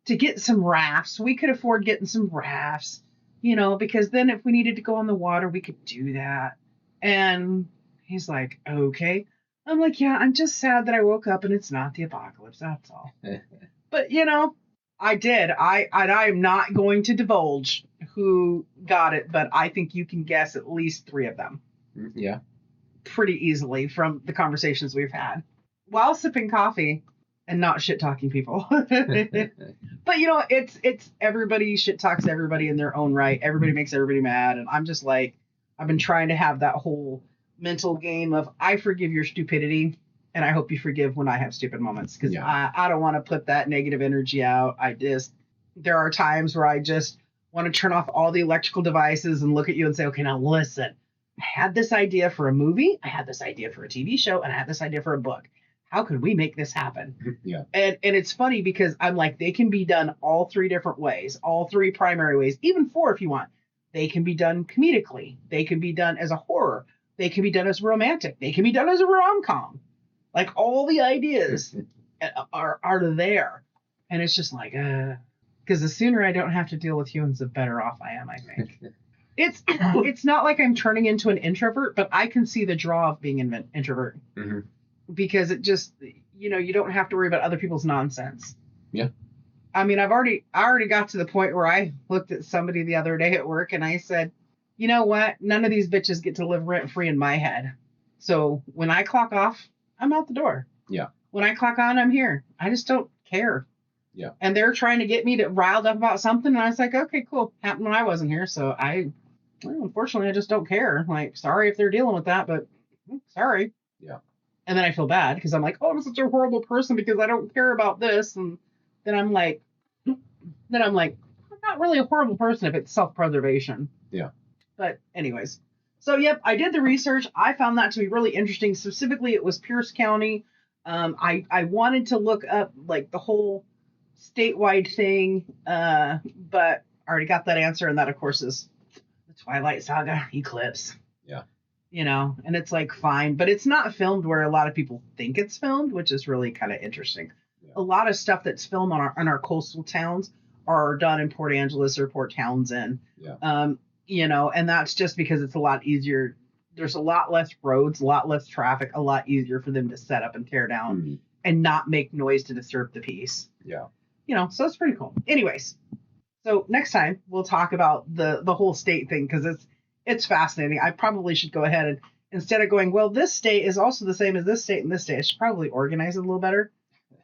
to get some rafts. We could afford getting some rafts, because then if we needed to go on the water, we could do that. And he's like, "Okay." I'm like, "Yeah, I'm just sad that I woke up and it's not the apocalypse. That's all." But, I did. I'm not going to divulge who got it, but I think you can guess at least 3 of them. Yeah. Pretty easily from the conversations we've had while sipping coffee and not shit talking people. But it's everybody shit talks everybody in their own right. Everybody makes everybody mad. And I'm just like, I've been trying to have that whole mental game of I forgive your stupidity and I hope you forgive when I have stupid moments. Because I don't want to put that negative energy out. There are times where I just want to turn off all the electrical devices and look at you and say, "Okay, now listen. I had this idea for a movie, I had this idea for a TV show, and I had this idea for a book. How could we make this happen?" Yeah. And it's funny because I'm like, they can be done all 3 different ways, all 3 primary ways, even 4 if you want. They can be done comedically. They can be done as a horror. They can be done as romantic. They can be done as a rom-com. Like all the ideas are there. And it's just like, because the sooner I don't have to deal with humans, the better off I am, I think. It's not like I'm turning into an introvert, but I can see the draw of being an introvert. Mm-hmm. Because it just, you don't have to worry about other people's nonsense. Yeah. I mean, I already got to the point where I looked at somebody the other day at work and I said, "You know what? None of these bitches get to live rent free in my head. So when I clock off, I'm out the door. Yeah. When I clock on, I'm here. I just don't care." Yeah. And they're trying to get me to riled up about something. And I was like, "Okay, cool. Happened when I wasn't here. So unfortunately, I just don't care. Like, sorry if they're dealing with that, but sorry." Yeah. And then I feel bad because I'm like, "Oh, I'm such a horrible person because I don't care about this." And then I'm like, I'm not really a horrible person if it's self-preservation. Yeah. But anyways, so yep, I did the research. I found that to be really interesting. Specifically, it was Pierce County. I wanted to look up like the whole statewide thing, but I already got that answer, and that of course is the Twilight Saga Eclipse. Yeah. And it's like fine, but it's not filmed where a lot of people think it's filmed, which is really kind of interesting. Yeah. A lot of stuff that's filmed on our coastal towns are done in Port Angeles or Port Townsend. Yeah. And that's just because it's a lot easier there's a lot less roads, a lot less traffic, a lot easier for them to set up and tear down and not make noise to disturb the peace. Yeah. So it's pretty cool. Anyways, so next time we'll talk about the whole state thing because it's fascinating. I probably should go ahead and instead of going, well, this state is also the same as this state and this state, I should probably organize it a little better.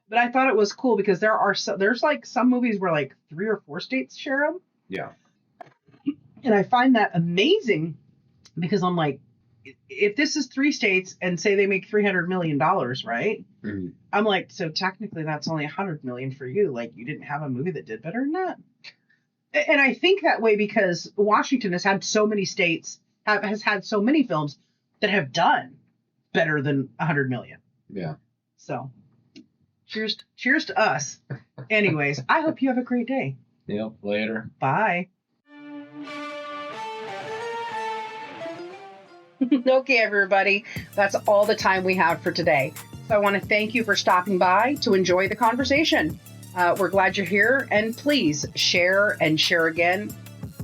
But I thought it was cool because there's like some movies where like 3 or 4 states share them. Yeah. And I find that amazing because I'm like, if this is 3 states and say they make $300 million, right? Mm-hmm. I'm like, so technically that's only $100 million for you. Like you didn't have a movie that did better than that. And I think that way because Washington has had so many states, has had so many films that have done better than 100 million. Yeah. So cheers to us. Anyways, I hope you have a great day. Yep. Later. Bye. Okay, everybody, that's all the time we have for today. So I want to thank you for stopping by to enjoy the conversation. We're glad you're here, and please share and share again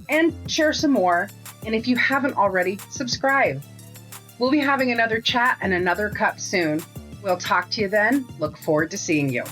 and share some more. And if you haven't already, subscribe. We'll be having another chat and another cup soon. We'll talk to you then. Look forward to seeing you.